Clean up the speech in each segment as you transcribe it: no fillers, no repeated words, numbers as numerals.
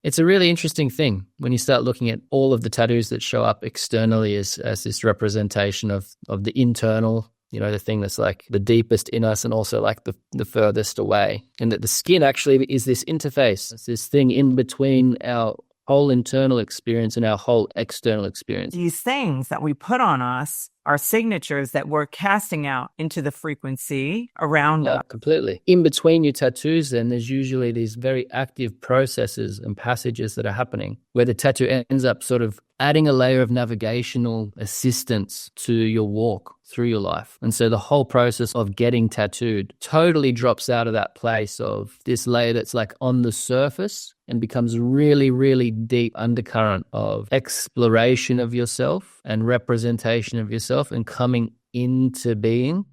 It's a really interesting thing when you start looking at all of the tattoos that show up externally as this representation of the internal, the thing that's like the deepest in us and also like the furthest away. And that the skin actually is this interface. It's this thing in between our whole internal experience and our whole external experience. These things that we put on us are signatures that we're casting out into the frequency around us. Completely. In between your tattoos, then there's usually these very active processes and passages that are happening where the tattoo ends up sort of adding a layer of navigational assistance to your walk through your life. And so the whole process of getting tattooed totally drops out of that place of this layer that's like on the surface and becomes really, really deep undercurrent of exploration of yourself and representation of yourself and coming into being.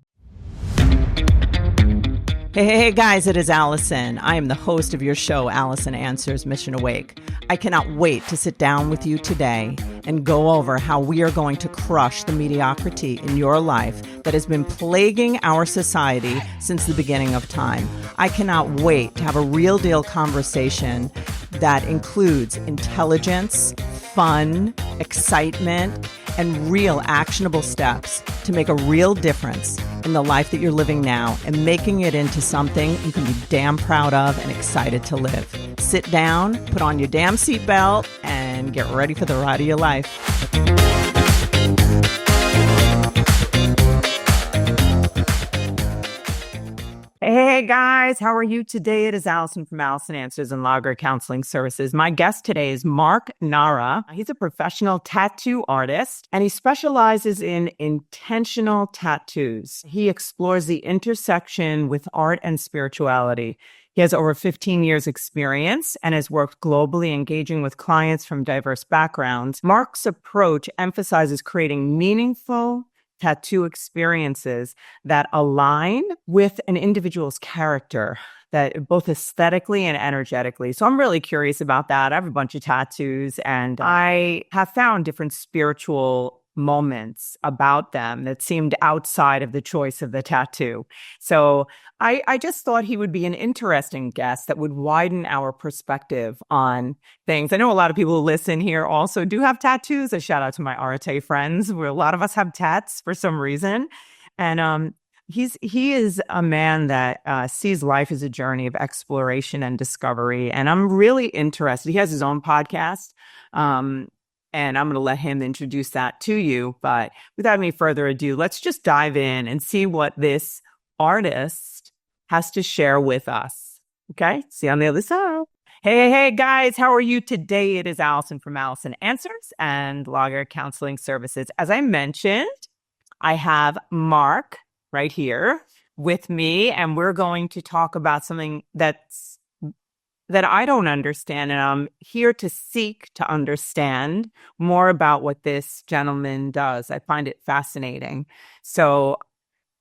Hey guys, it is Allison. I am the host of your show, Allison Answers Mission Awake. I cannot wait to sit down with you today and go over how we are going to crush the mediocrity in your life that has been plaguing our society since the beginning of time. I cannot wait to have a real deal conversation that includes intelligence, fun, excitement, and real actionable steps to make a real difference in the life that you're living now and making it into something you can be damn proud of and excited to live. Sit down, put on your damn seatbelt, and get ready for the ride of your life. Hey guys, how are you today? It is Allison from Allison Answers and Lager Counseling Services. My guest today is Mark Nara. He's a professional tattoo artist and he specializes in intentional tattoos. He explores the intersection with art and spirituality. He has over 15 years experience and has worked globally, engaging with clients from diverse backgrounds. Mark's approach emphasizes creating meaningful tattoo experiences that align with an individual's character, that both aesthetically and energetically. So I'm really curious about that. I have a bunch of tattoos and I have found different spiritual moments about them that seemed outside of the choice of the tattoo. So I just thought he would be an interesting guest that would widen our perspective on things. I know a lot of people who listen here also do have tattoos. A shout out to my Arate friends, where a lot of us have tats for some reason. And he is a man that sees life as a journey of exploration and discovery. And I'm really interested. He has his own podcast. And I'm going to let him introduce that to you. But without any further ado, let's just dive in and see what this artist has to share with us. Okay? See you on the other side. Hey, guys. How are you today? It is Allison from Allison Answers and Lager Counseling Services. As I mentioned, I have Mark right here with me, and we're going to talk about something that I don't understand, and I'm here to seek to understand more about what this gentleman does. I find it fascinating. So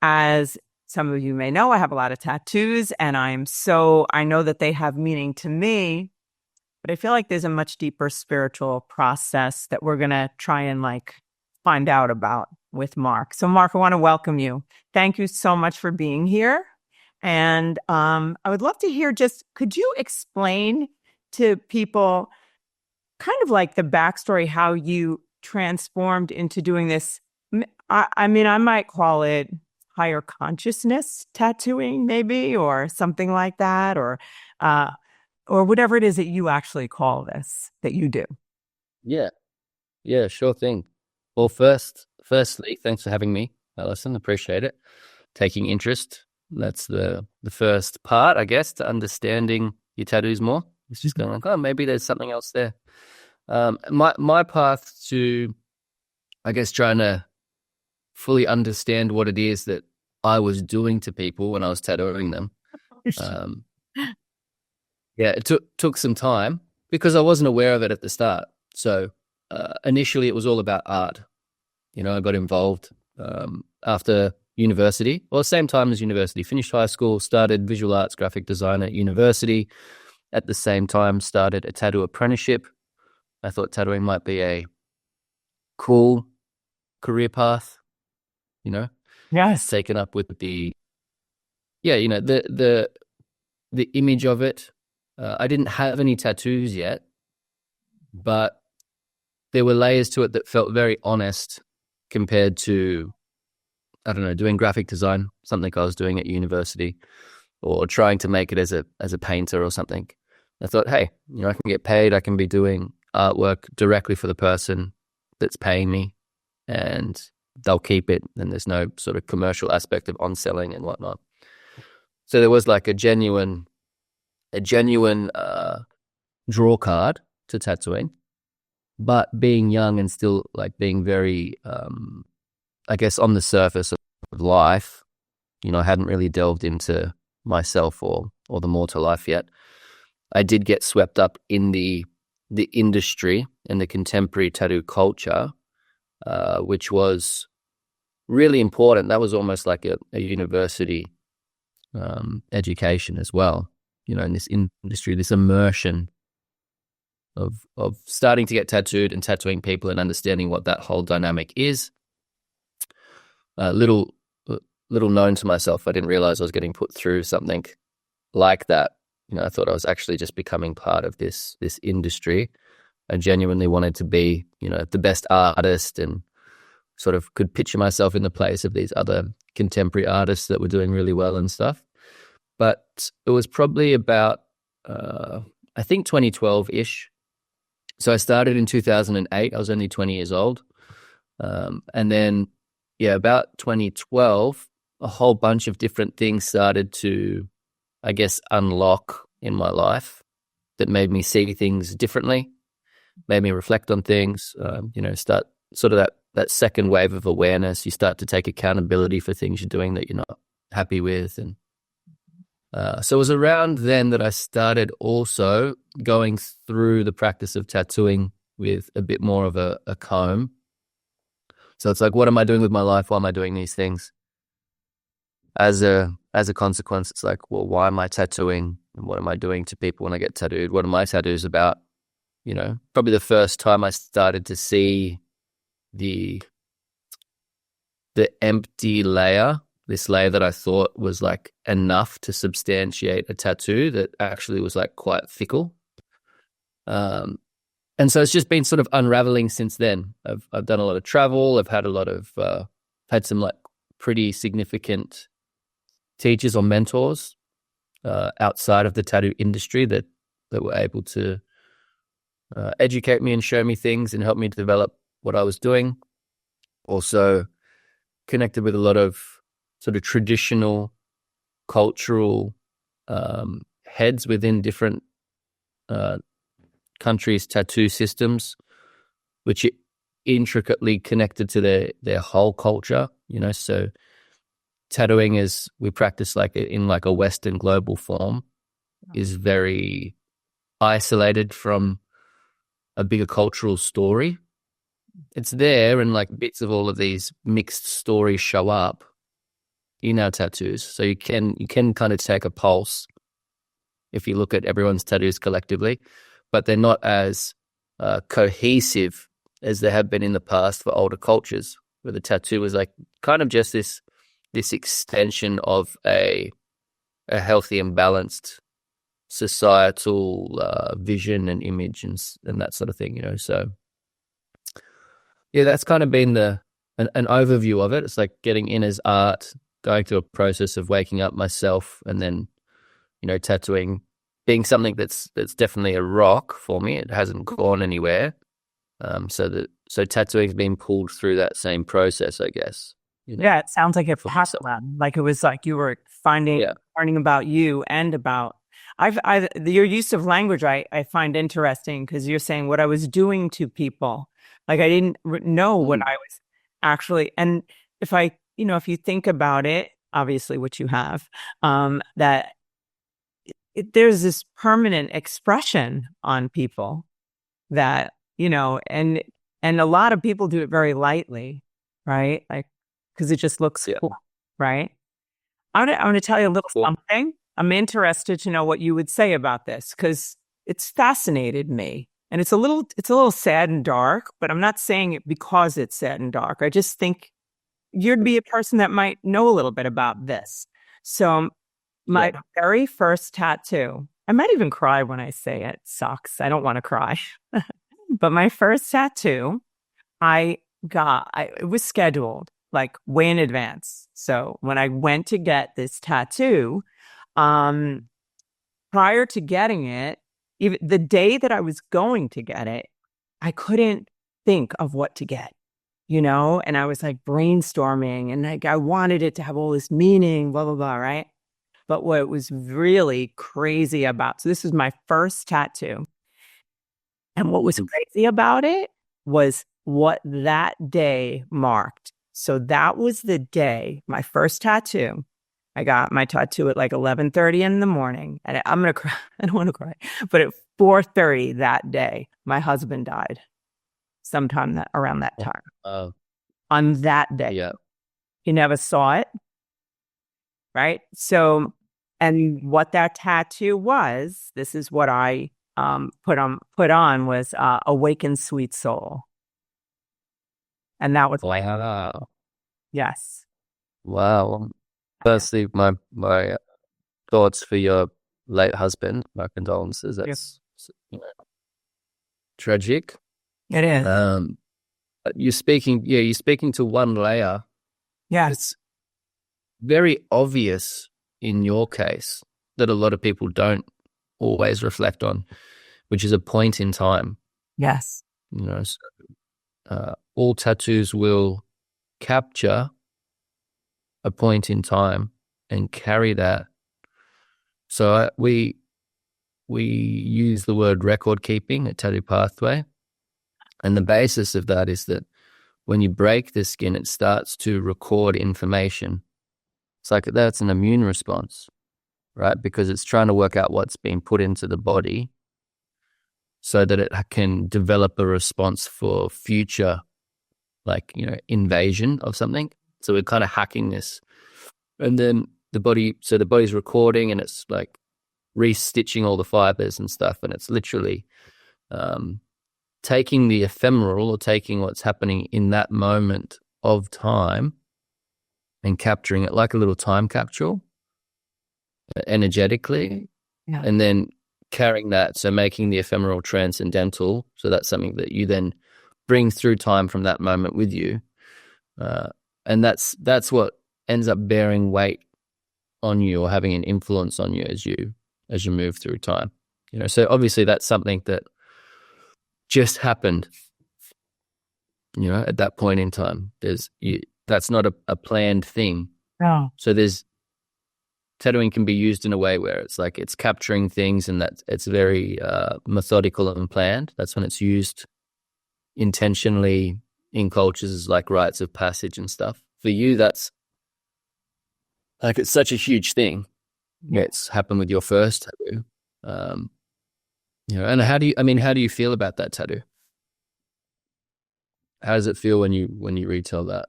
as some of you may know, I have a lot of tattoos, and I know that they have meaning to me, but I feel like there's a much deeper spiritual process that we're going to try and find out about with Mark. So Mark, I want to welcome you. Thank you so much for being here. And I would love to hear, could you explain to people kind of like the backstory, how you transformed into doing this? I mean, I might call it higher consciousness tattooing maybe, or something like that, or whatever it is that you actually call this, that you do. Yeah, sure thing. Well, firstly, thanks for having me, Allison. Appreciate it. Taking interest. That's the first part, I guess, to understanding your tattoos more. It's just going like, oh, maybe there's something else there. My path to, I guess, trying to fully understand what it is that I was doing to people when I was tattooing them. It took some time because I wasn't aware of it at the start. So initially it was all about art. I got involved after university, or same time as university, finished high school, started visual arts graphic design at university. At the same time, started a tattoo apprenticeship. I thought tattooing might be a cool career path, Yes. taken up with the image of it. I didn't have any tattoos yet, but there were layers to it that felt very honest compared to, I don't know, doing graphic design, something I was doing at university, or trying to make it as a painter or something. I thought, hey, I can get paid. I can be doing artwork directly for the person that's paying me, and they'll keep it. And there's no sort of commercial aspect of on selling and whatnot. So there was like a genuine draw card to tattooing, but being young and still like being very, I guess, on the surface of life, I hadn't really delved into myself or the more to life yet. I did get swept up in the industry and the contemporary tattoo culture, which was really important. That was almost like a university education as well, in this industry, this immersion of starting to get tattooed and tattooing people and understanding what that whole dynamic is. Little known to myself, I didn't realize I was getting put through something like that. I thought I was actually just becoming part of this industry. I genuinely wanted to be, the best artist, and sort of could picture myself in the place of these other contemporary artists that were doing really well and stuff. But it was probably about, I think 2012-ish. So I started in 2008. I was only 20 years old. And then, about 2012, a whole bunch of different things started to, I guess, unlock in my life that made me see things differently, made me reflect on things, start sort of that second wave of awareness. You start to take accountability for things you're doing that you're not happy with. And so it was around then that I started also going through the practice of tattooing with a bit more of a comb. So it's like, what am I doing with my life? Why am I doing these things? As a consequence, it's like, well, why am I tattooing? And what am I doing to people when I get tattooed? What are my tattoos about? Probably the first time I started to see the empty layer, this layer that I thought was like enough to substantiate a tattoo that actually was like quite fickle. And so it's just been sort of unraveling since then. I've done a lot of travel. I've had had some like pretty significant teachers or mentors outside of the tattoo industry that were able to educate me and show me things and help me develop what I was doing. Also connected with a lot of sort of traditional cultural heads within different countries' tattoo systems, which are intricately connected to their whole culture. So tattooing, as we practice like in like a Western global form, is very isolated from a bigger cultural story. It's there, and like bits of all of these mixed stories show up in our tattoos. So you can kind of take a pulse if you look at everyone's tattoos collectively, but they're not as cohesive as they have been in the past for older cultures, where the tattoo was like kind of just this extension of a healthy and balanced societal vision and image and that sort of thing, So that's kind of been an overview of it. It's like getting in as art, going through a process of waking up myself, and then, tattooing being something that's definitely a rock for me. It hasn't gone anywhere. So tattooing's been pulled through that same process, I guess. Yeah, it sounds like it happened. Like it was like you were learning about you and about. Your use of language I find interesting, because you're saying what I was doing to people. Like I didn't know what I was actually. And if you think about it, obviously, what you have, that there's this permanent expression on people that, and a lot of people do it very lightly, right? Like, because it just looks cool, right? I want to tell you a little something. I'm interested to know what you would say about this, because it's fascinated me. And it's a little sad and dark, but I'm not saying it because it's sad and dark. I just think you'd be a person that might know a little bit about this. So my very first tattoo, I might even cry when I say it. Sucks. I don't want to cry. But my first tattoo, it was scheduled like way in advance. So when I went to get this tattoo, prior to getting it, even the day that I was going to get it, I couldn't think of what to get, and I was like brainstorming and like I wanted it to have all this meaning, blah, blah, blah, right? But what was really crazy so this was my first tattoo. And what was crazy about it was what that day marked. So that was the day, my first tattoo. I got my tattoo at like 11:30 in the morning. And I'm going to cry. I don't want to cry. But at 4:30 that day, my husband died sometime around that time. On that day. Yeah. He never saw it. Right? So, and what that tattoo was, this is what I put on was awaken sweet soul. And that was Wow. yes. Wow. Firstly, my thoughts for your late husband. My condolences. That's tragic. It is. You're speaking to one layer. Yeah. It's very obvious in your case that a lot of people don't always reflect on, which is a point in time. Yes. So, all tattoos will capture a point in time and carry that. So we use the word record keeping at Tattoo Pathway, and the basis of that is that when you break the skin, it starts to record information. It's like that's an immune response, right? Because it's trying to work out what's being put into the body so that it can develop a response for future, invasion of something. So we're kind of hacking this. And then the body's recording and it's like restitching all the fibers and stuff. And it's literally taking the ephemeral or taking what's happening in that moment of time and capturing it like a little time capsule energetically. Yeah. And then carrying that, so making the ephemeral transcendental. So that's something that you then bring through time from that moment with you. And that's what ends up bearing weight on you or having an influence on you as you move through time. So obviously that's something that just happened, at that point in time. That's not a planned thing. No. So tattooing can be used in a way where it's like it's capturing things and that it's very methodical and planned. That's when it's used intentionally in cultures as like rites of passage and stuff. For you, that's like it's such a huge thing. Yeah. It's happened with your first tattoo. And how do you feel about that tattoo? How does it feel when you retell that?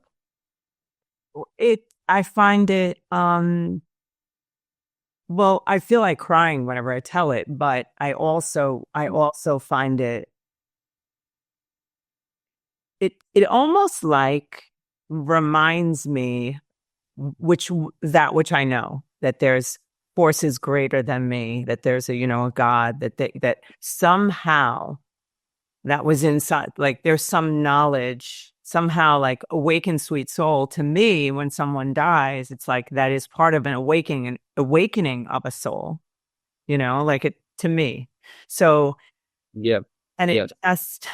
I find it well, I feel like crying whenever I tell it, but I also find it almost like reminds me which I know, that there's forces greater than me, that there's a God, that somehow that was inside, like there's some knowledge, somehow like awaken sweet soul. To me, when someone dies, it's like that is part of an awakening of a soul, like it to me. So yeah. And it just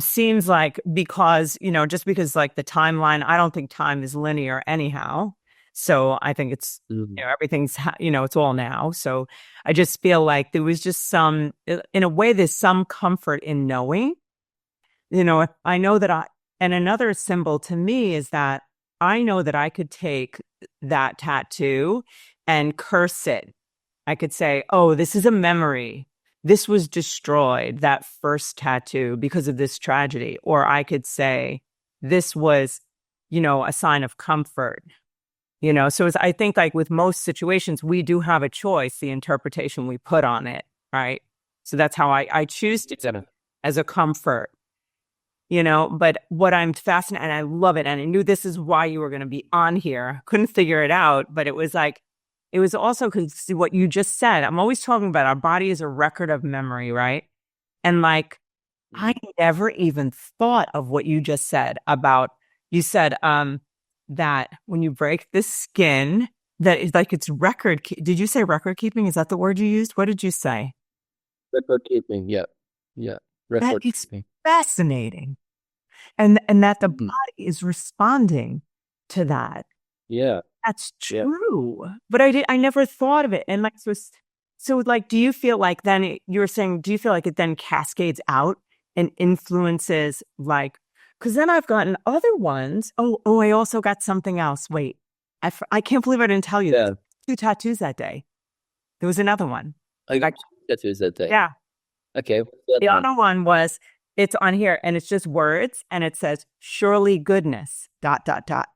seems like just because like the timeline, I don't think time is linear anyhow. So I think it's, everything's, it's all now. So I just feel like there was just in a way, there's some comfort in knowing, I know that and another symbol to me is that I know that I could take that tattoo and curse it. I could say, oh, this is a memory. This was destroyed, that first tattoo, because of this tragedy. Or I could say, this was, a sign of comfort. So I think like with most situations, we do have a choice, the interpretation we put on it, right? So that's how I choose to as a comfort, but what I'm fascinated, and I love it, and I knew this is why you were going to be on here. Couldn't figure it out, but it was also because what you just said, I'm always talking about our body is a record of memory, right? And like I never even thought of what you just said about, you said that when you break the skin, that is like it's did you say record keeping? Is that the word you used? What did you say? Record keeping. Yeah. Yeah. That Record is keeping. fascinating. And that the Mhm. body is responding to that. Yeah. That's Yeah. true. But I never thought of it. And like, so like, do you feel like then you were saying, do you feel like it then cascades out and influences like, because then I've gotten other ones. Oh, I also got something else. Wait, I can't believe I didn't tell you this. Yeah. 2 tattoos that day. There was another one. I got Like, tattoos that day. yeah. Okay. What's the The other one? other one was, it's on here and it's just words and it says, surely goodness, dot, dot, dot.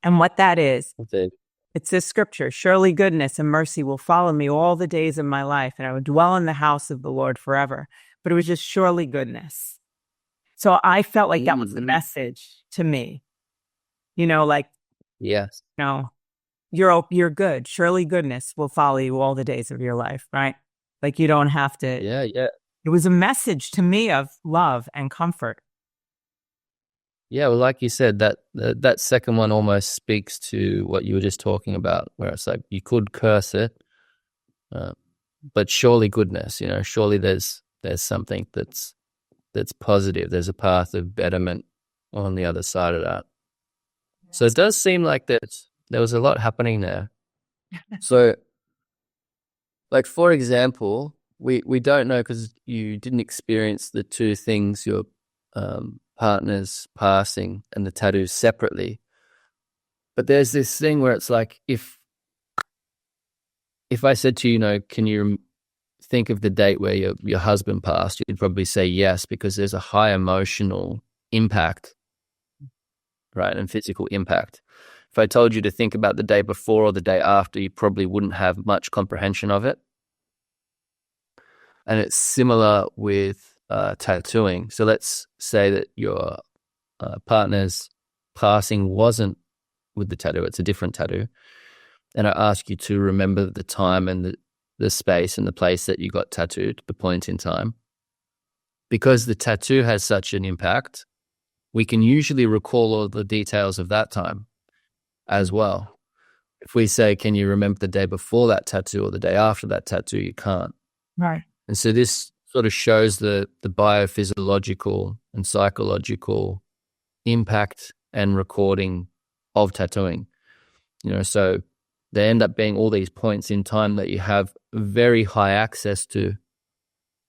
And what that is, What's it? it's this scripture, surely goodness and mercy will follow me all the days of my life, and I will dwell in the house of the Lord forever. But it was just surely goodness. So I felt like that was the message to me, like, Yes. you're good. Surely goodness will follow you all the days of your life, right? Like you don't have to. Yeah. Yeah. It was a message to me of love and comfort. Yeah, well, like you said, that second one almost speaks to what you were just talking about, where it's like you could curse it, uh, but surely goodness, surely there's something that's positive. There's a path of betterment on the other side of that. So it does seem like there was a lot happening there. So, like for example, we don't know because you didn't experience the two things your partner's passing and the tattoos separately. But there's this thing where it's like if I said to you, can you think of the date where your husband passed, you'd probably say yes, because there's a high emotional impact, right, and physical impact. If I told you to think about the day before or the day after, you probably wouldn't have much comprehension of it. And it's similar with tattooing. So let's say that your partner's passing wasn't with the tattoo, it's a different tattoo. And I ask you to remember the time and the space and the place that you got tattooed, the point in time. Because the tattoo has such an impact, we can usually recall all the details of that time as well. If we say, can you remember the day before that tattoo or the day after that tattoo, you can't. Right. And so this sort of shows the biophysiological and psychological impact and recording of tattooing. So there end up being all these points in time that you have very high access to.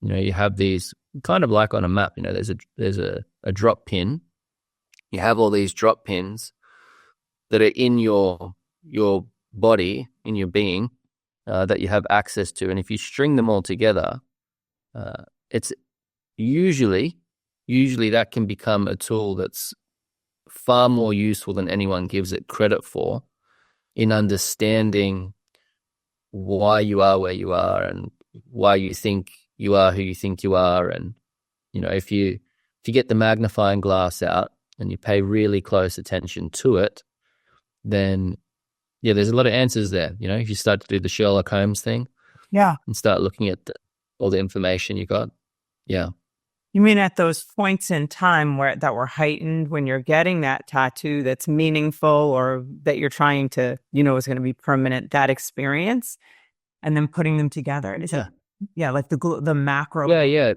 You have these kind of like on a map, there's a drop pin. You have all these drop pins that are in your body, in your being, that you have access to. And if you string them all together, it's usually that can become a tool that's far more useful than anyone gives it credit for in understanding why you are where you are and why you think you are who you think you are. And, if you get the magnifying glass out and you pay really close attention to it, then, yeah, there's a lot of answers there. If you start to do the Sherlock Holmes thing, Yeah. and start looking at all the information you got. Yeah. You mean at those points in time that were heightened when you're getting that tattoo that's meaningful or that you're trying to, is going to be permanent, that experience, and then putting them together. Like the macro. Yeah, yeah.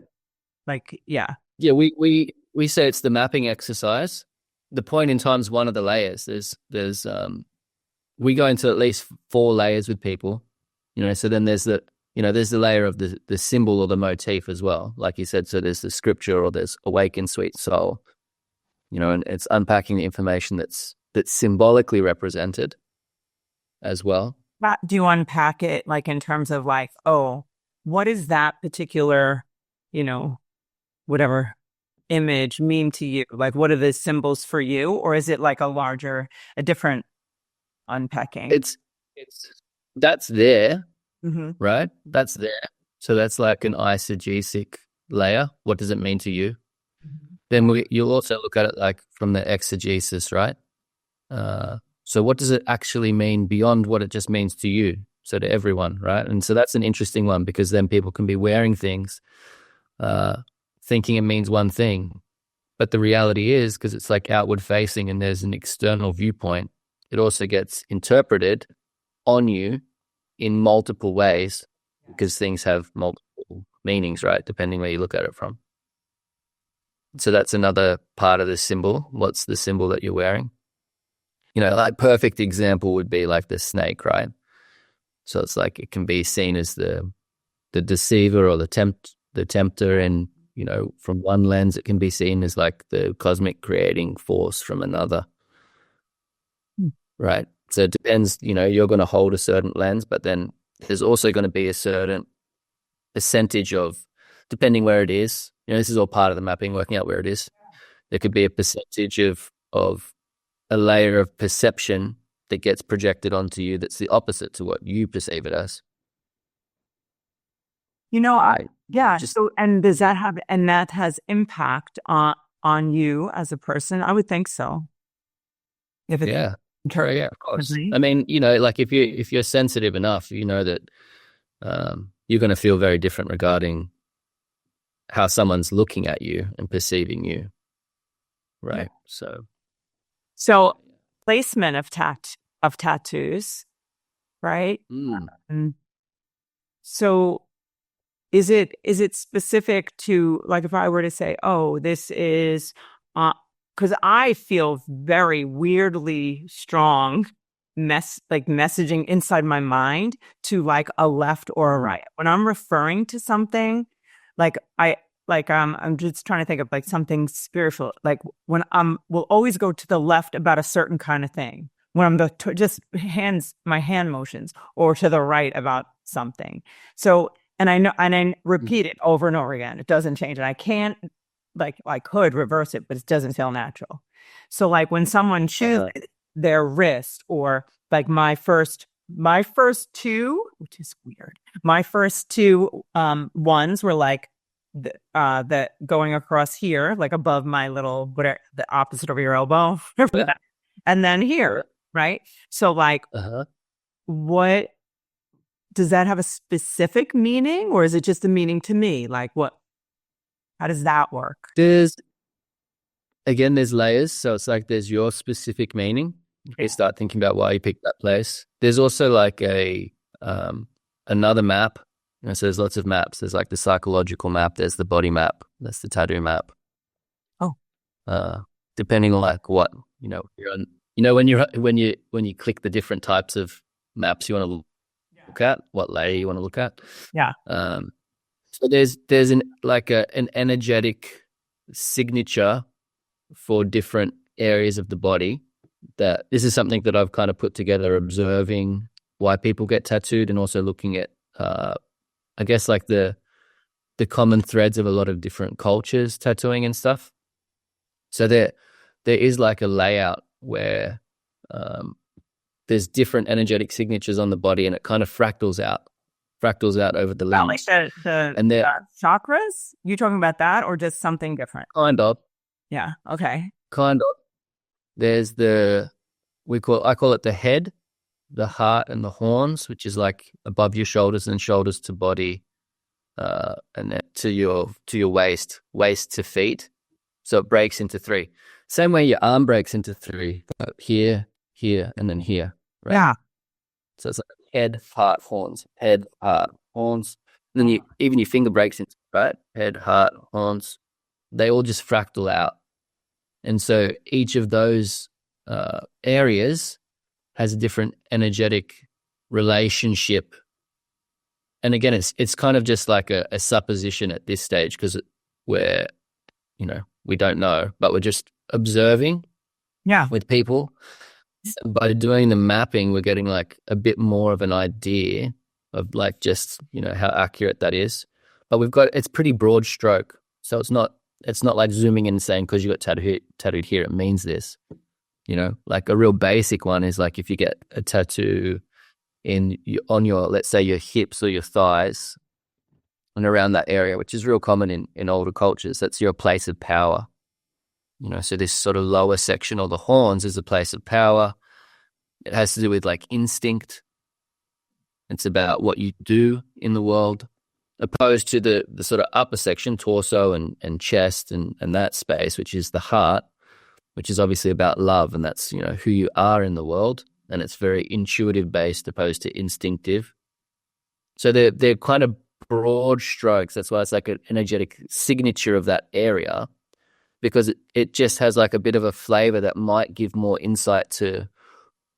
Like, yeah. Yeah, we say it's the mapping exercise. The point in time is one of the layers. There's we go into at least 4 layers with people, so then there's the layer of the symbol or the motif as well. Like you said, so there's the scripture or there's awaken sweet soul, and it's unpacking the information that's symbolically represented as well. Do you unpack it like in terms of like, oh, what is that particular, whatever image mean to you? Like, what are the symbols for you? Or is it like a different unpacking? It's that's there. Mm-hmm. Right? That's there. So that's like an eisegesic layer. What does it mean to you? Mm-hmm. Then you'll also look at it like from the exegesis, right? So what does it actually mean beyond what it just means to you? So to everyone, right? And so that's an interesting one because then people can be wearing things thinking it means one thing. But the reality is, because it's like outward facing and there's an external viewpoint, it also gets interpreted on you in multiple ways because things have multiple meanings, right? Depending where you look at it from. So that's another part of the symbol. What's the symbol that you're wearing? Like perfect example would be like the snake, right? So it's like it can be seen as the deceiver or the tempter, and from one lens it can be seen as like the cosmic creating force from another, right? So it depends. You're going to hold a certain lens, but then there's also going to be a certain percentage of, depending where it is. This is all part of the mapping, working out where it is. There could be a percentage of a layer of perception that gets projected onto you that's the opposite to what you perceive it as. And does that have, and that has impact on you as a person? I would think so. Yeah, of course. I mean, like if you're sensitive enough, you know that you're going to feel very different regarding how someone's looking at you and perceiving you, right? Yeah. So placement of tattoos, right? So is it specific to, like, if I were to say, oh, this is because I feel very weirdly strong messaging inside my mind to like a left or a right when I'm referring to something. I'm just trying to think of like something spiritual. Like when we'll always go to the left about a certain kind of thing. When I'm just my hand motions, or to the right about something. So, and I repeat it over and over again. It doesn't change, and I can't, like, I could reverse it, but it doesn't feel natural. So, like when someone chooses their wrist, or like my first two, which is weird. My first two ones were like the going across here, like above my little, whatever, the opposite of your elbow, and then here, right? So like, what does that have a specific meaning, or is it just a meaning to me? Like what? How does that work? There's layers. So it's like there's your specific meaning. You start thinking about why you picked that place. There's also like another map. So there's lots of maps. There's like the psychological map. There's the body map. That's the tattoo map. Depending on like what you're on. When you click the different types of maps you want to look at, what layer you want to look at. Yeah. So there's an energetic signature for different areas of the body. That this is something that I've kind of put together, observing why people get tattooed, and also looking at I guess like the common threads of a lot of different cultures tattooing and stuff. So there is like a layout where there's different energetic signatures on the body, and it kind of fractals out over the lens. Like the chakras? You talking about that, or just something different? Kind of. Yeah. Okay. Kind of. There's I call it the head, the heart, and the horns, which is like above your shoulders and shoulders to body, and then to your waist to feet. So it breaks into three. Same way your arm breaks into three. Here, and then here. Right? Yeah. So it's like head, heart, horns. Head, heart, horns. And then even your finger breaks into, right? Head, heart, horns. They all just fractal out. And so each of those areas has a different energetic relationship. And again, it's kind of just like a supposition at this stage, because we're, we don't know, but we're just observing with people. By doing the mapping, we're getting like a bit more of an idea of like just, how accurate that is. But it's pretty broad stroke. So it's not like zooming in and saying, because you got tattooed here, it means this. Like a real basic one is like if you get a tattoo on your, let's say your hips or your thighs and around that area, which is real common in older cultures, that's your place of power. So this sort of lower section, or the horns, is a place of power. It has to do with like instinct. It's about what you do in the world. opposed to the sort of upper section, torso and chest and that space, which is the heart, which is obviously about love, and that's, who you are in the world, and it's very intuitive based opposed to instinctive. So they're kind of broad strokes. That's why it's like an energetic signature of that area, because it just has like a bit of a flavor that might give more insight to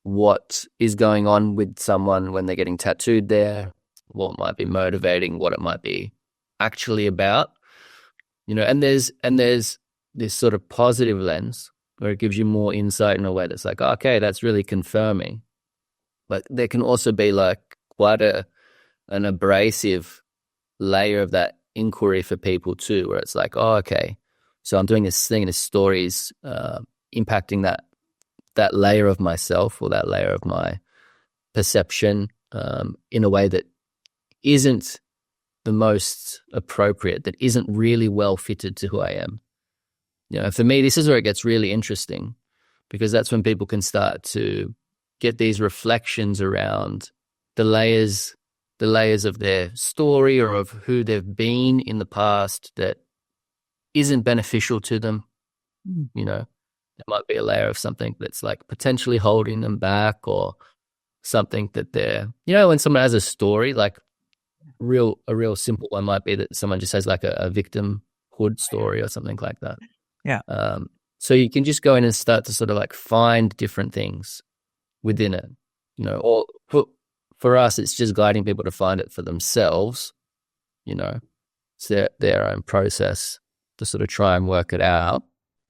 what is going on with someone when they're getting tattooed there, what might be motivating, what it might be actually about, and there's this sort of positive lens where it gives you more insight in a way that's like, oh, okay, that's really confirming. But there can also be like quite an abrasive layer of that inquiry for people too, where it's like, oh, okay, so I'm doing this thing and this story is impacting that layer of myself, or that layer of my perception in a way that isn't the most appropriate, that isn't really well fitted to who I am. For me, this is where it gets really interesting, because that's when people can start to get these reflections around the layers of their story or of who they've been in the past that isn't beneficial to them. There might be a layer of something that's like potentially holding them back, or something that they're, when someone has a story, like a real simple one might be that someone just has like a victimhood story or something like that. Yeah. So you can just go in and start to sort of like find different things within it, or for us, it's just guiding people to find it for themselves, it's their own process to sort of try and work it out.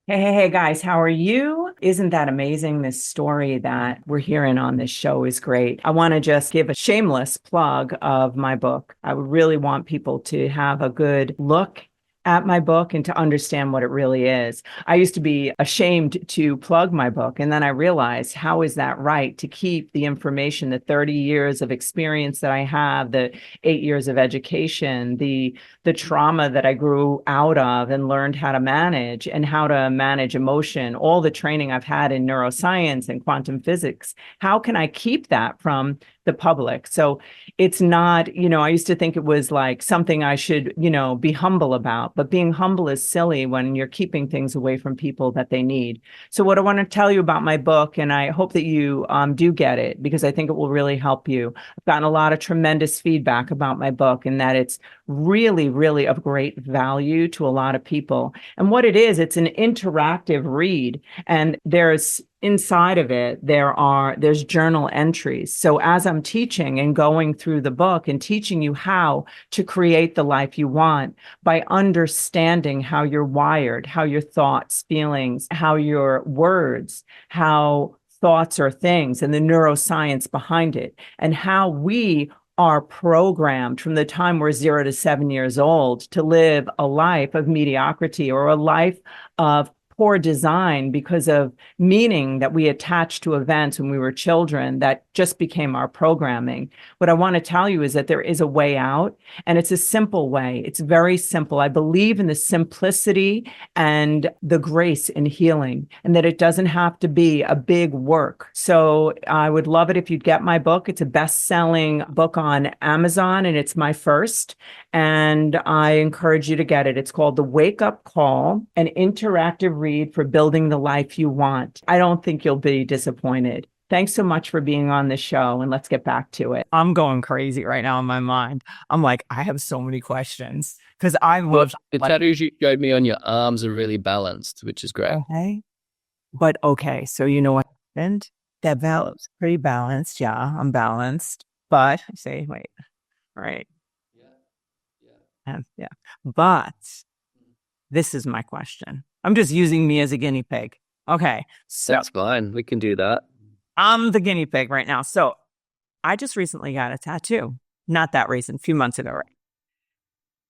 Hey, guys, how are you? Isn't that amazing? This story that we're hearing on this show is great. I want to just give a shameless plug of my book. I would really want people to have a good look at my book and to understand what it really is. I used to be ashamed to plug my book, and then I realized, how is that right, to keep the information, the 30 years of experience that I have, the 8 years of education, the trauma that I grew out of and learned how to manage, and how to manage emotion, all the training I've had in neuroscience and quantum physics. How can I keep that from the public? So it's not, I used to think it was like something I should, be humble about, but being humble is silly when you're keeping things away from people that they need. So what I want to tell you about my book, and I hope that you do get it, because I think it will really help you. I've gotten a lot of tremendous feedback about my book, and that it's really, really of great value to a lot of people. And what it is, it's an interactive read, and there's inside of it, there's journal entries. So as I'm teaching and going through the book and teaching you how to create the life you want by understanding how you're wired, how your thoughts, feelings, how your words, how thoughts are things, and the neuroscience behind it, and how we are programmed from the time we're 0 to 7 years old to live a life of mediocrity, or a life of poor design because of meaning that we attached to events when we were children that just became our programming. What I want to tell you is that there is a way out, and it's a simple way. It's very simple. I believe in the simplicity and the grace in healing, and that it doesn't have to be a big work. So I would love it if you'd get my book. It's a best-selling book on Amazon, and it's my first. And I encourage you to get it. It's called The Wake Up Call, an interactive read for building the life you want. I don't think you'll be disappointed. Thanks so much for being on the show, and let's get back to it. I'm going crazy right now in my mind. I'm like, I have so many questions, because I love the tattoos you showed me on your arms are really balanced, which is great. Okay. But okay, so you know what happened? That balance, pretty balanced. Yeah, I'm balanced. But I say, wait, right. Yeah. But this is my question. I'm just using me as a guinea pig. Okay. So that's fine. We can do that. I'm the guinea pig right now. So I just recently got a tattoo. Not that recent, a few months ago, right?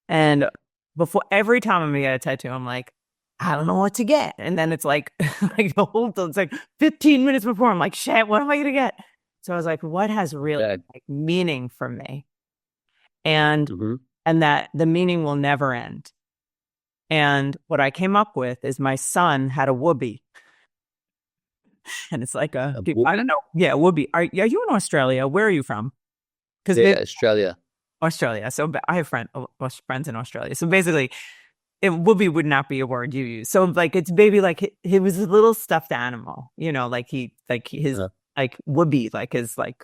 And before, every time I'm gonna get a tattoo, I'm like, I don't know what to get. And then it's like, it's like 15 minutes before, I'm like, shit, what am I gonna get? So I was like, what has really meaning for me? And and that the meaning will never end. And what I came up with is my son had a whoopee. And it's like I don't know. Yeah, whoopee. Are you in Australia? Where are you from? Yeah, Australia. Australia. So I have friends in Australia. So basically, whoopee would not be a word you use. So like it's baby, like he was a little stuffed animal, like his like whoopee, like his like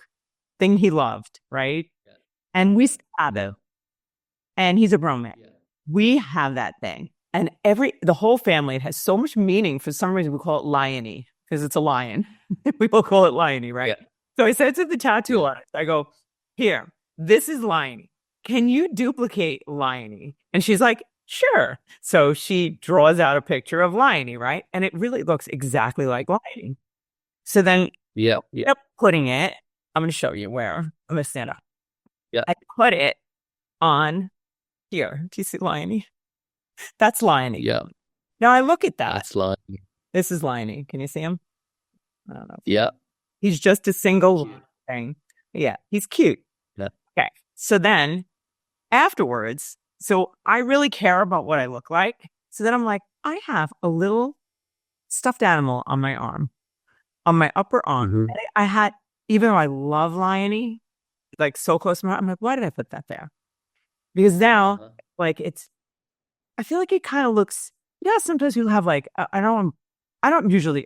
thing he loved, right? Yeah. And we still have it. And he's a grown man. Yeah. We have that thing. And the whole family, it has so much meaning. For some reason, we call it liony because it's a lion. We all call it liony, right? Yeah. So I said to the tattoo artist, I go, here, this is liony. Can you duplicate liony? And she's like, sure. So she draws out a picture of liony, right? And it really looks exactly like liony. So then, Yeah. Yeah. putting it, I'm going to show you where. I'm going to stand up. Yeah. I put it on here. Do you see liony? That's liony. Yeah. Now I look at that. That's liony. This is liony. Can you see him? I don't know. Yeah. He's just a single thing. Yeah, he's cute. Yeah. Okay. So then afterwards, so I really care about what I look like. So then I'm like, I have a little stuffed animal on my arm, on my upper arm. Mm-hmm. I had, even though I love liony, like so close to my heart, I'm like, why did I put that there? Because now, like I feel like it kind of looks, sometimes people have like, I'm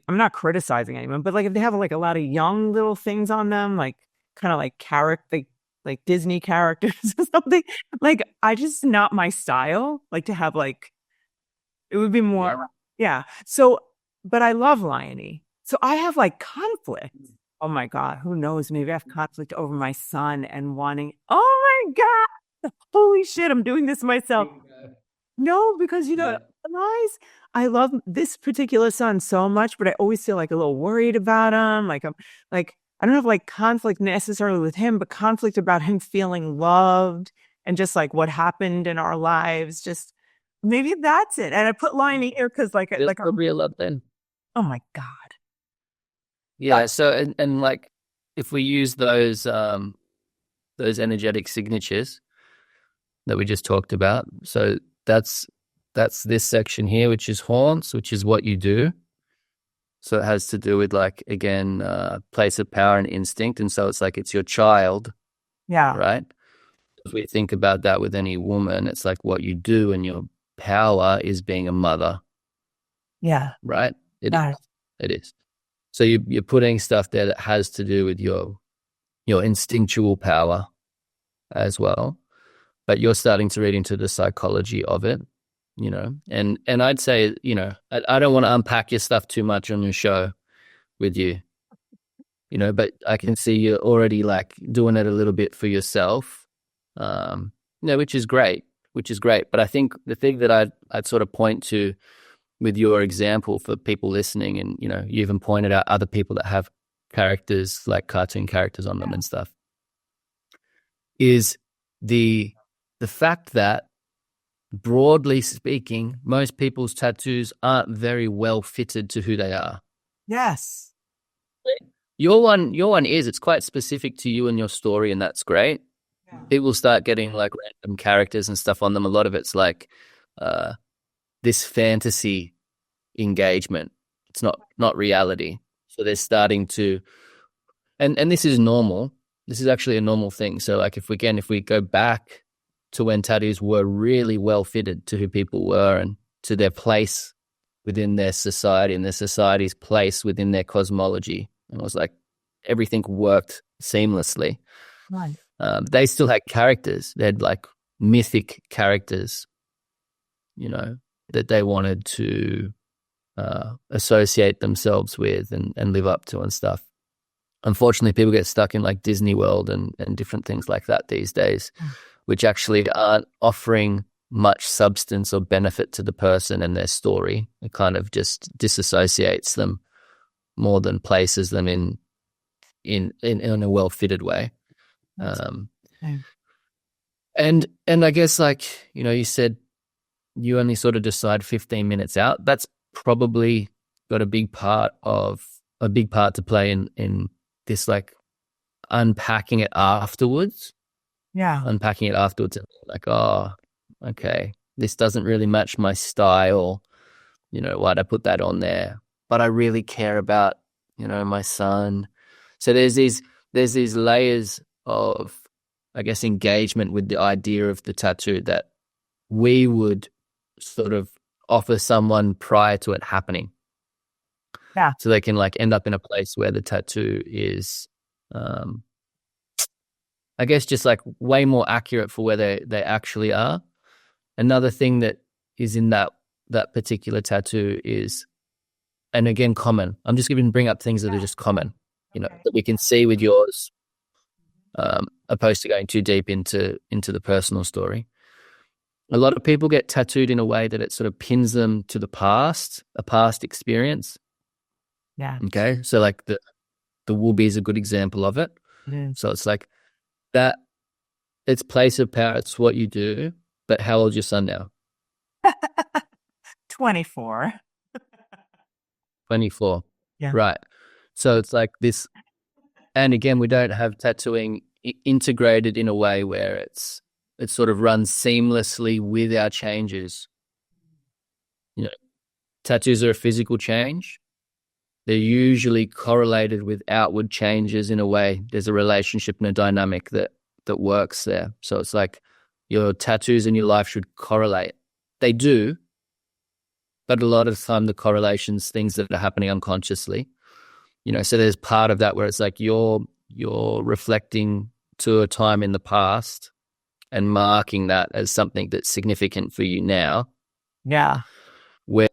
not criticizing anyone, but like if they have like a lot of young little things on them, like kind of like like Disney characters or something, like I just not my style, like to have like, it would be more, So, but I love liony. So I have like conflict. Oh my God, who knows? Maybe I have conflict over my son and wanting, oh my God, holy shit, I'm doing this myself. No, because lies. I love this particular son so much, but I always feel like a little worried about him. Like I don't have like conflict necessarily with him, but conflict about him feeling loved and just like what happened in our lives. Just maybe that's it. And I put liony here because like a real love then. Oh my God. Yeah. So and like if we use those energetic signatures that we just talked about, so that's this section here, which is haunts, which is what you do. So it has to do with like, again, place of power and instinct. And so it's like, it's your child. Yeah. Right. If we think about that with any woman, it's like what you do, and your power is being a mother. Yeah. Right. It is. So you're putting stuff there that has to do with your instinctual power as well. But you're starting to read into the psychology of it, and I'd say, I don't want to unpack your stuff too much on your show with you, but I can see you're already like doing it a little bit for yourself, which is great. But I think the thing that I'd sort of point to with your example for people listening, and, you even pointed out other people that have characters like cartoon characters on them and stuff, is the fact that, broadly speaking, most people's tattoos aren't very well fitted to who they are. Yes. Your one is. It's quite specific to you and your story, and that's great. Yeah. People start getting like random characters and stuff on them. A lot of it's like this fantasy engagement. It's not reality. So they're starting to, and this is normal. This is actually a normal thing. So like if we go back to when tattoos were really well fitted to who people were and to their place within their society and their society's place within their cosmology, and it was like everything worked seamlessly. Right. They still had characters. They had like mythic characters, that they wanted to associate themselves with and live up to and stuff. Unfortunately, people get stuck in like Disney World and different things like that these days, which actually aren't offering much substance or benefit to the person and their story. It kind of just disassociates them more than places them in a well-fitted way. And I guess, like, you said you only sort of decide 15 minutes out. That's probably got a big part to play in this, like, unpacking it afterwards. Yeah. Unpacking it afterwards and like, oh, okay, this doesn't really match my style. Why'd I put that on there? But I really care about, my son. So there's these layers of I guess, engagement with the idea of the tattoo that we would sort of offer someone prior to it happening. Yeah. So they can like end up in a place where the tattoo is, I guess, just like way more accurate for where they actually are. Another thing that is in that particular tattoo is, and again, common. I'm just going to bring up things that are just common, that we can see with yours, opposed to going too deep into the personal story. A lot of people get tattooed in a way that it sort of pins them to the past, a past experience. Yeah. Okay. So like the whoopee is a good example of it. So it's like that, it's place of power, it's what you do, but how old's your son now? 24. 24. Yeah. Right. So it's like this, and again, we don't have tattooing integrated in a way where it sort of runs seamlessly with our changes. Tattoos are a physical change. They're usually correlated with outward changes in a way. There's a relationship and a dynamic that works there. So it's like your tattoos and your life should correlate. They do, but a lot of the time the correlation's things that are happening unconsciously. So there's part of that where it's like you're reflecting to a time in the past and marking that as something that's significant for you now. Yeah. Where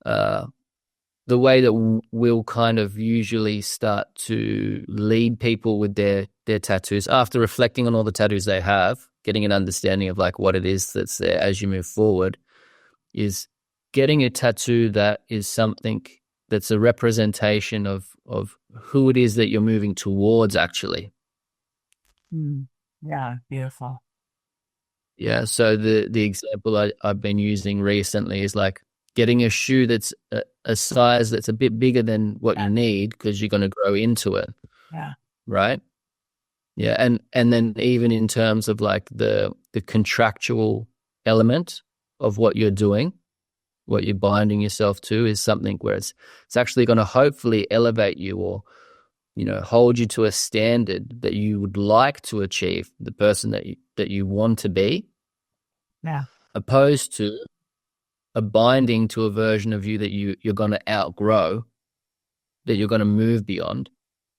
the way that we'll kind of usually start to lead people with their tattoos, after reflecting on all the tattoos they have, getting an understanding of like what it is that's there as you move forward, is getting a tattoo that is something that's a representation of who it is that you're moving towards actually. Yeah, beautiful. Yeah, so the example I've been using recently is like getting a shoe that's a size that's a bit bigger than what you need because you're going to grow into it. Yeah. Right? Yeah, and then even in terms of like the contractual element of what you're doing, what you're binding yourself to is something where it's actually going to hopefully elevate you or, hold you to a standard that you would like to achieve, the person that you want to be. Yeah. Opposed to a binding to a version of you that you're going to outgrow, that you're going to move beyond.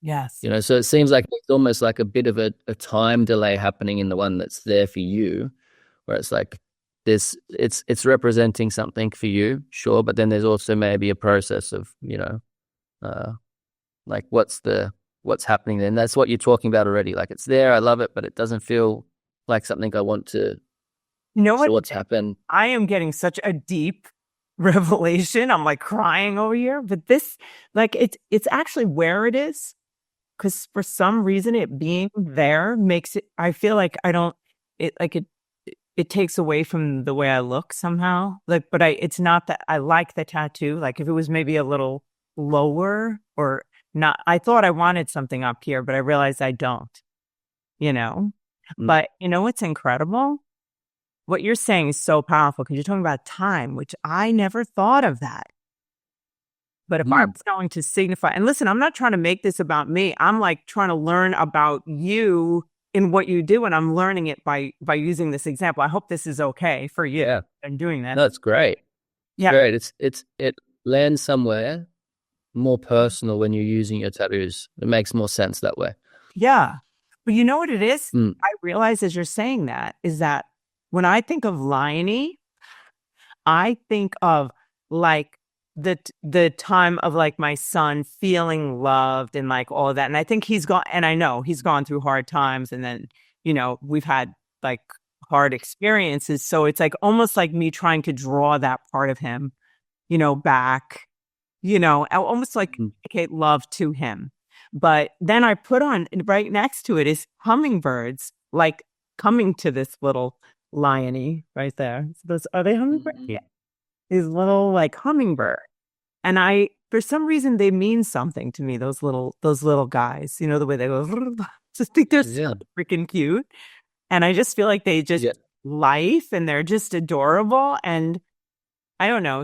Yes. So it seems like it's almost like a bit of a time delay happening in the one that's there for you, where it's like it's representing something for you, sure, but then there's also maybe a process of, like what's happening then. That's what you're talking about already. Like it's there, I love it, but it doesn't feel like something I want to. So what's happened? I am getting such a deep revelation. I'm like crying over here, but this, like, it's actually where it is. Because for some reason, it being there makes it, I feel like it takes away from the way I look somehow. Like, but it's not that I like the tattoo. Like if it was maybe a little lower or not, I thought I wanted something up here, but I realized I don't, But what's incredible? What you're saying is so powerful because you're talking about time, which I never thought of that. But if I was going to signify, and listen, I'm not trying to make this about me. I'm like trying to learn about you in what you do, and I'm learning it by using this example. I hope this is okay for you. Yeah. And doing that. No, it's great. Yeah. Great. It lands somewhere more personal when you're using your tattoos. It makes more sense that way. Yeah. But you know what it is? I realize as you're saying that is that when I think of Liony, I think of like the time of like my son feeling loved and like all of that. And I think he's gone, and I know he's gone through hard times, and then, we've had like hard experiences. So it's like almost like me trying to draw that part of him, back, almost like communicate love to him. But then I put on right next to it is hummingbirds, like coming to this little Liony right there. So those, are they hummingbirds? Yeah. These little like hummingbird. And for some reason, they mean something to me, those little guys, the way they go, I just think they're so freaking cute. And I just feel like they just life and they're just adorable. And I don't know.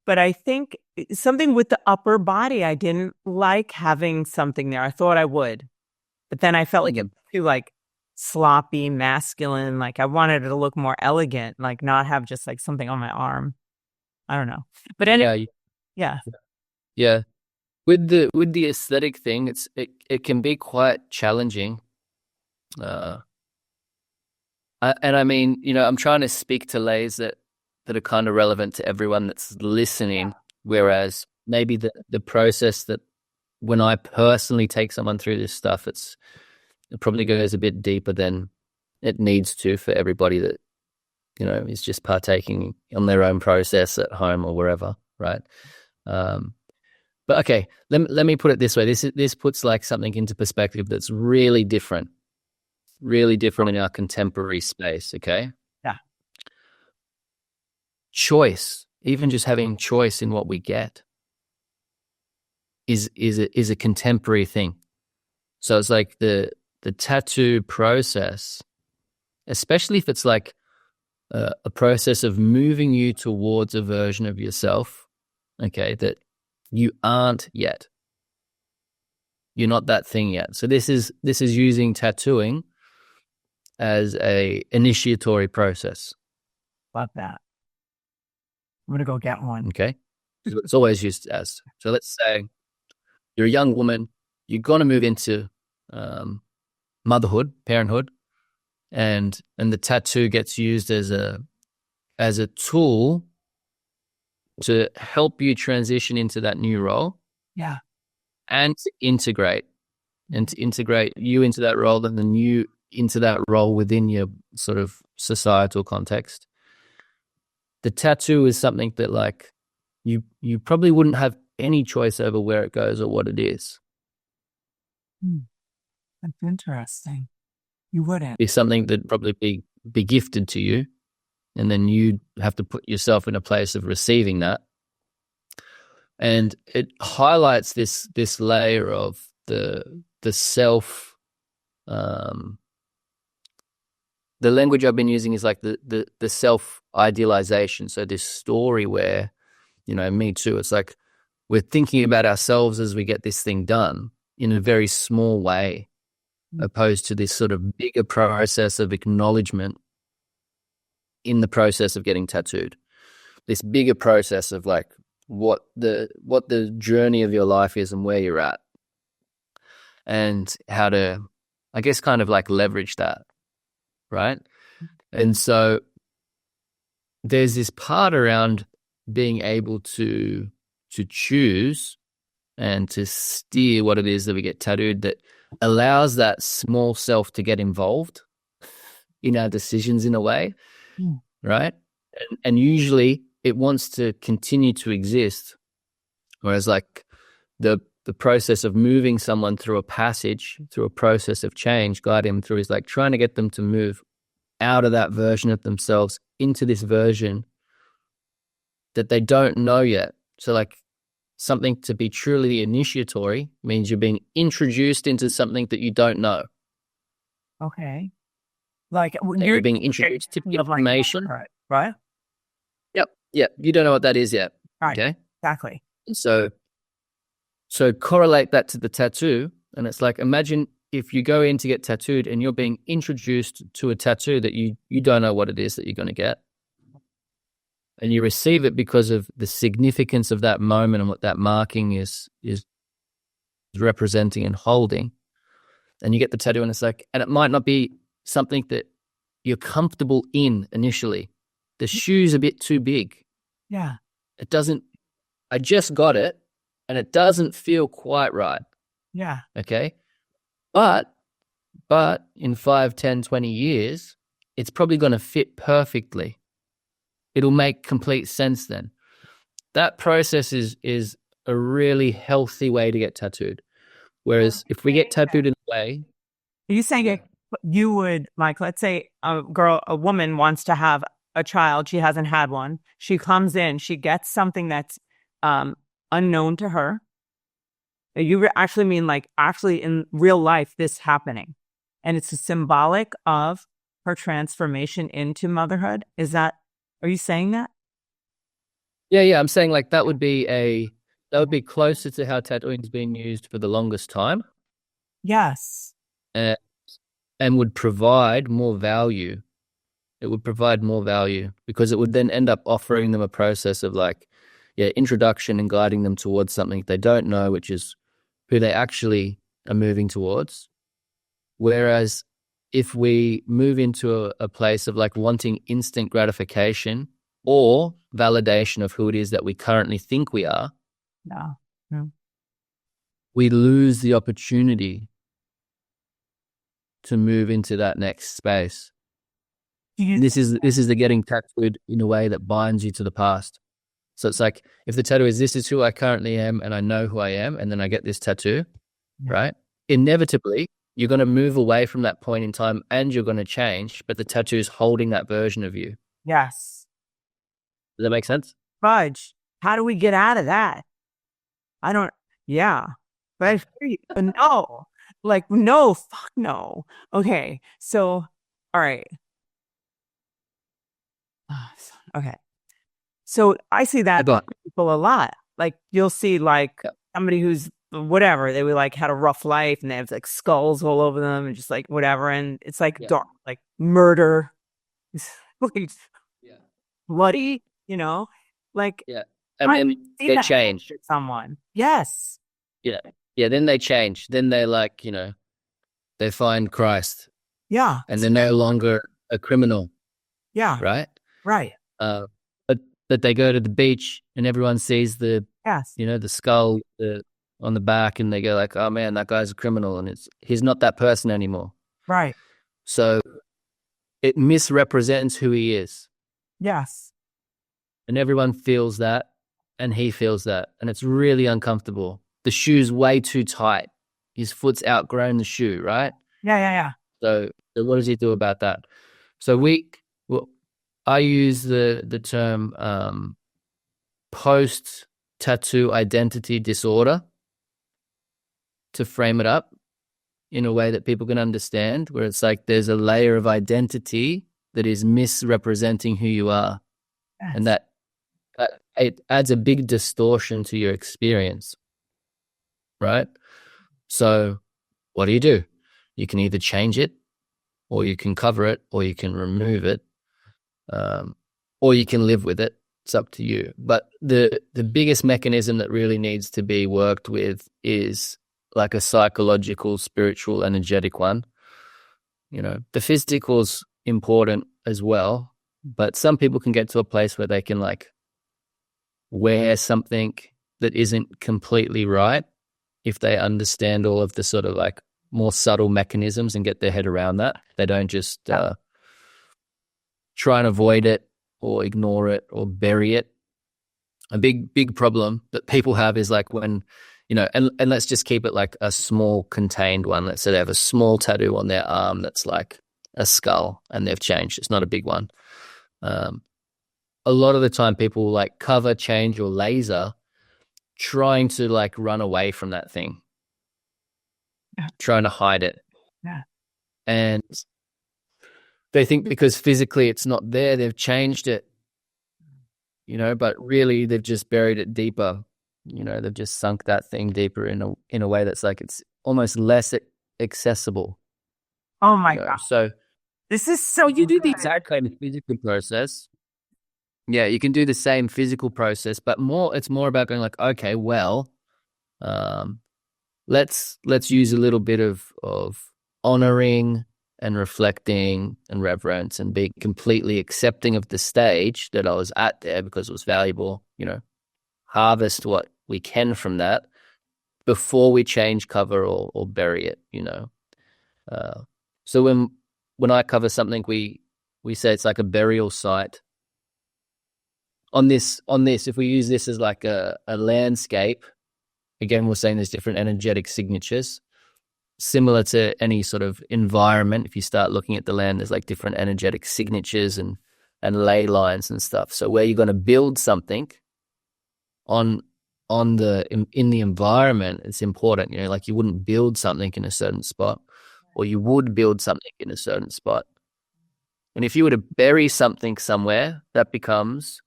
But I think something with the upper body, I didn't like having something there. I thought I would. But then I felt like it too like sloppy, masculine. Like I wanted it to look more elegant, like not have just like something on my arm. I don't know. But anyway, yeah. Yeah. With the aesthetic thing, it can be quite challenging. And I mean, I'm trying to speak to lays that are kind of relevant to everyone that's listening. Whereas maybe the process that when I personally take someone through this stuff, it probably goes a bit deeper than it needs to for everybody that is just partaking on their own process at home or wherever, right? But okay, let me put it this way. This puts like something into perspective that's really different in our contemporary space. Okay. Yeah. Choice, even just having choice in what we get, is a contemporary thing. So it's like the tattoo process, especially if it's like a process of moving you towards a version of yourself, okay, that you aren't yet. You're not that thing yet. So this is using tattooing as a initiatory process. Love that. I'm going to go get one. Okay. It's always used as. So let's say you're a young woman, you're going to move into motherhood, parenthood, and the tattoo gets used as a tool to help you transition into that new role. Yeah. And to integrate you into that role and then you into that role within your sort of societal context. The tattoo is something that like you probably wouldn't have any choice over where it goes or what it is. That's interesting. You wouldn't. It's something that probably be gifted to you, and then you have to put yourself in a place of receiving that. And it highlights this layer of the self. The language I've been using is like the self idealization. So this story where, me too. It's like we're thinking about ourselves as we get this thing done in a very small way, opposed to this sort of bigger process of acknowledgement in the process of getting tattooed. This bigger process of like what the journey of your life is and where you're at, and how to, I guess, kind of like leverage that, right? And so there's this part around being able to choose and to steer what it is that we get tattooed that allows that small self to get involved in our decisions in a way, right? And usually it wants to continue to exist, whereas like the process of moving someone through a passage, through a process of change, guiding them through, is like trying to get them to move out of that version of themselves into this version that they don't know yet. So like something to be truly initiatory means you're being introduced into something that you don't know. Okay. Like you're being introduced to information. Right. Yep. You don't know what that is yet. Right. Okay. Exactly. So correlate that to the tattoo. And it's like, imagine if you go in to get tattooed and you're being introduced to a tattoo that you don't know what it is that you're going to get. And you receive it because of the significance of that moment and what that marking is representing and holding. And you get the tattoo and it's like, and it might not be something that you're comfortable in initially. The shoe's a bit too big. Yeah. I just got it and it doesn't feel quite right. Yeah. Okay. But in 5, 10, 20 years, it's probably going to fit perfectly. It'll make complete sense then. That process is a really healthy way to get tattooed. Whereas if we get tattooed in a way... Are you saying you would, like, let's say a woman wants to have a child, she hasn't had one. She comes in, she gets something that's unknown to her. You actually mean like actually in real life this happening. And it's a symbolic of her transformation into motherhood. Are you saying that? Yeah. I'm saying like that would be closer to how tattooing has been used for the longest time. Yes. and, and would provide more value. It would provide more value because it would then end up offering them a process of like, yeah, introduction and guiding them towards something they don't know, which is who they actually are moving towards. Whereas if we move into a place of like wanting instant gratification or validation of who it is that we currently think we are, we lose the opportunity to move into that next space. This is the getting tattooed in a way that binds you to the past. So it's like if the tattoo is this is who I currently am and I know who I am, and then I get this tattoo, right? Inevitably, you're going to move away from that point in time and you're going to change, but the tattoo is holding that version of you. Yes. Does that make sense? Fudge. How do we get out of that? I don't, yeah. But I hear you. No. Like, no, fuck no. Okay. So, all right. Okay. So I see that people a lot. Like you'll see like somebody who's whatever, they were like had a rough life and they have like skulls all over them and just like whatever. And it's like dark, like murder, like bloody, you know, like and they change someone. Yes. Yeah. Then they change. Then they like, you know, they find Christ. Yeah. And they're no longer a criminal. Yeah. Right. Right. But they go to the beach and everyone sees the, you know, the skull on the back, and they go like, oh man, that guy's a criminal, and he's not that person anymore. Right. So it misrepresents who he is. Yes. And everyone feels that, and he feels that, and it's really uncomfortable. The shoe's way too tight. His foot's outgrown the shoe, right? Yeah. So what does he do about that? So I use the term post-tattoo identity disorder to frame it up in a way that people can understand, where it's like there's a layer of identity that is misrepresenting who you are. Yes. And that it adds a big distortion to your experience, right? So what do? You can either change it, or you can cover it, or you can remove it, or you can live with it. It's up to you. But the biggest mechanism that really needs to be worked with is like a psychological, spiritual, energetic one. You know, the physical's important as well, but some people can get to a place where they can like wear something that isn't completely right if they understand all of the sort of like more subtle mechanisms and get their head around that. They don't just try and avoid it or ignore it or bury it. A big problem that people have is like when, you know, and let's just keep it like a small contained one. Let's say they have a small tattoo on their arm that's like a skull and they've changed. It's not a big one. A lot of the time people like cover, change, or laser trying to like run away from that thing, trying to hide it. Yeah. And they think because physically it's not there, they've changed it, you know, but really they've just buried it deeper. You know, they've just sunk that thing deeper in a way that's like it's almost less accessible. Oh my God. So this is so you do the exact same physical process. Yeah, you can do the same physical process, but it's more about going like, okay, well, let's use a little bit of honoring and reflecting and reverence and being completely accepting of the stage that I was at there because it was valuable, you know, harvest what we can from that before we change cover or bury it, you know. So when I cover something, we say it's like a burial site. On this, if we use this as like a landscape, again, we're saying there's different energetic signatures. Similar to any sort of environment, if you start looking at the land, there's like different energetic signatures and ley lines and stuff. So where you're going to build something in the environment, it's important. You know, like you wouldn't build something in a certain spot, or you would build something in a certain spot. And if you were to bury something somewhere, that becomes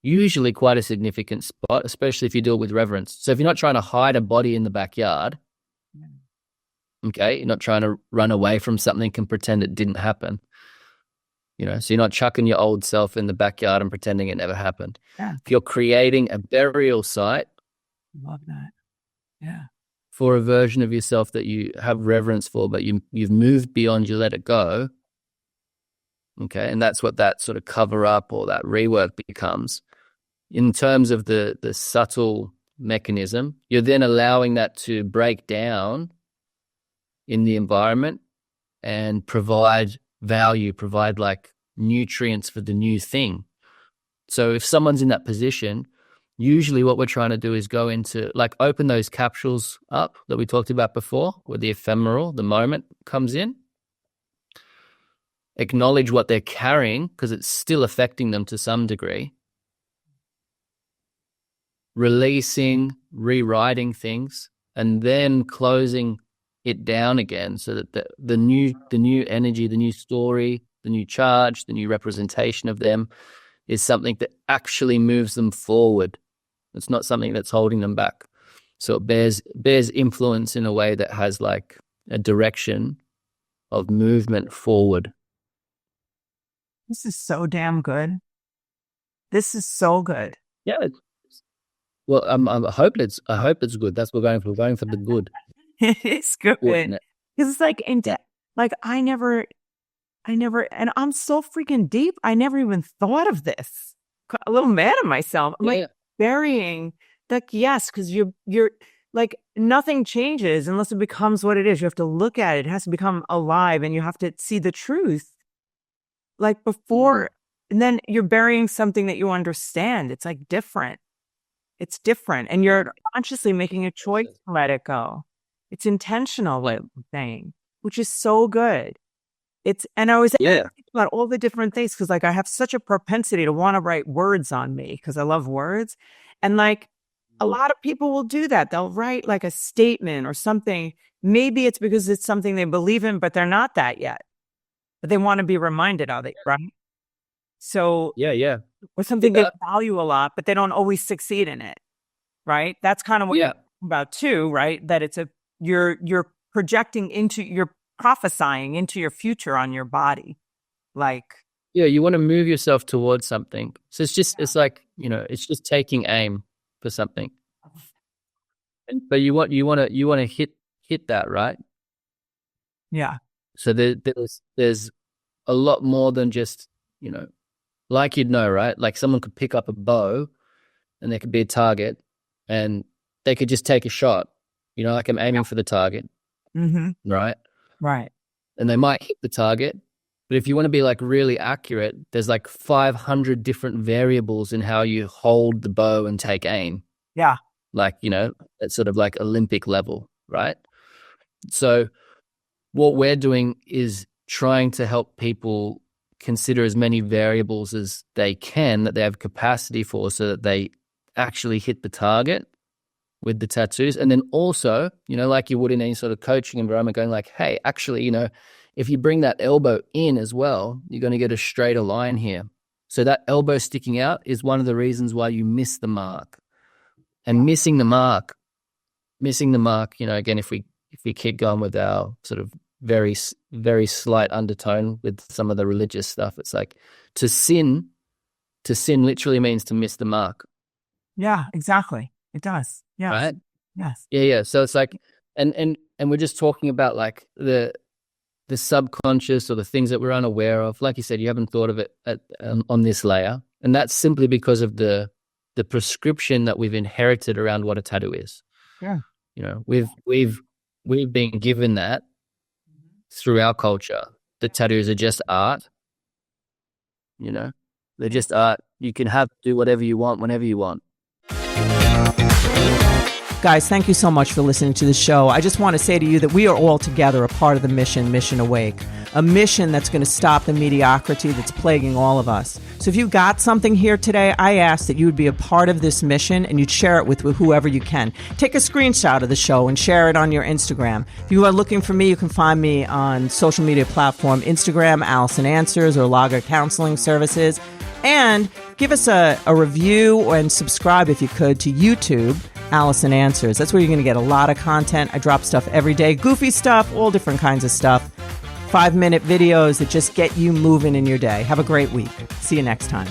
usually quite a significant spot, especially if you do it with reverence. So if you're not trying to hide a body in the backyard, Okay. You're not trying to run away from something and pretend it didn't happen. So you're not chucking your old self in the backyard and pretending it never happened. Yeah. If you're creating a burial site, Love that. Yeah. for a version of yourself that you have reverence for, but you've moved beyond, you let it go. Okay. And that's what that sort of cover up or that rework becomes. In terms of the subtle mechanism, you're then allowing that to break down in the environment and provide value, provide like nutrients for the new thing. So if someone's in that position, usually what we're trying to do is go into, like, open those capsules up that we talked about before, where the ephemeral, the moment comes in. Acknowledge what they're carrying because it's still affecting them to some degree. Releasing, rewriting things, and then closing it down again so that the new energy, the new story, the new charge, the new representation of them is something that actually moves them forward. It's not something that's holding them back. So it bears influence in a way that has like a direction of movement forward. This is so damn good. This is so good. Yeah. Well, I hope it's good. That's what we're going for. We're going for the good. It is good. Because it's like I never, and I'm so freaking deep. I never even thought of this. A little mad at myself. I'm like burying, like, yes, because you're like, nothing changes unless it becomes what it is. You have to look at it. It has to become alive, and you have to see the truth. Like before, and then you're burying something that you understand. It's like different. It's different, and you're consciously making a choice to let it go. It's intentional, what I'm saying, which is so good. And I was thinking about all the different things because, like, I have such a propensity to want to write words on me because I love words, and like a lot of people will do that. They'll write like a statement or something. Maybe it's because it's something they believe in, but they're not that yet. But they want to be reminded of it, right? So or something they value a lot, but they don't always succeed in it, right? That's kind of what you're about too, right? That it's you're projecting into, you're prophesying into your future on your body, like. Yeah, you want to move yourself towards something. So it's just it's like, it's just taking aim for something. But you want to hit that, right? Yeah. So there's a lot more than just, like, right? Like someone could pick up a bow and there could be a target and they could just take a shot, like I'm aiming for the target, right? Right. And they might hit the target. But if you want to be like really accurate, there's like 500 different variables in how you hold the bow and take aim. Yeah. Like, at sort of like Olympic level, right? So what we're doing is trying to help people consider as many variables as they can that they have capacity for so that they actually hit the target with the tattoos. And then also, like you would in any sort of coaching environment, going like, hey, actually, if you bring that elbow in as well, you're going to get a straighter line here. So that elbow sticking out is one of the reasons why you miss the mark. And missing the mark, again, if we keep going with our sort of very, very slight undertone with some of the religious stuff, it's like to sin literally means to miss the mark. Yeah, exactly. It does. Yeah. Right? Yes. Yeah. So it's like, and we're just talking about like the subconscious or the things that we're unaware of. Like you said, you haven't thought of it on this layer. And that's simply because of the prescription that we've inherited around what a tattoo is. Yeah. We've been given that through our culture. The tattoos are just art. They're just art. You can do whatever you want whenever you want. Guys, thank you so much for listening to the show. I just want to say to you that we are all together a part of the Mission Awake, a mission that's going to stop the mediocrity that's plaguing all of us. So if you got something here today, I ask that you would be a part of this mission and you'd share it with whoever you can. Take a screenshot of the show and share it on your Instagram. If you are looking for me, you can find me on social media platform Instagram, Allison Answers, or Lager Counseling Services. And give us a review and subscribe if you could to YouTube. Allison Answers. That's where you're going to get a lot of content. I drop stuff every day, goofy stuff, all different kinds of stuff. 5-minute videos that just get you moving in your day. Have a great week. See you next time.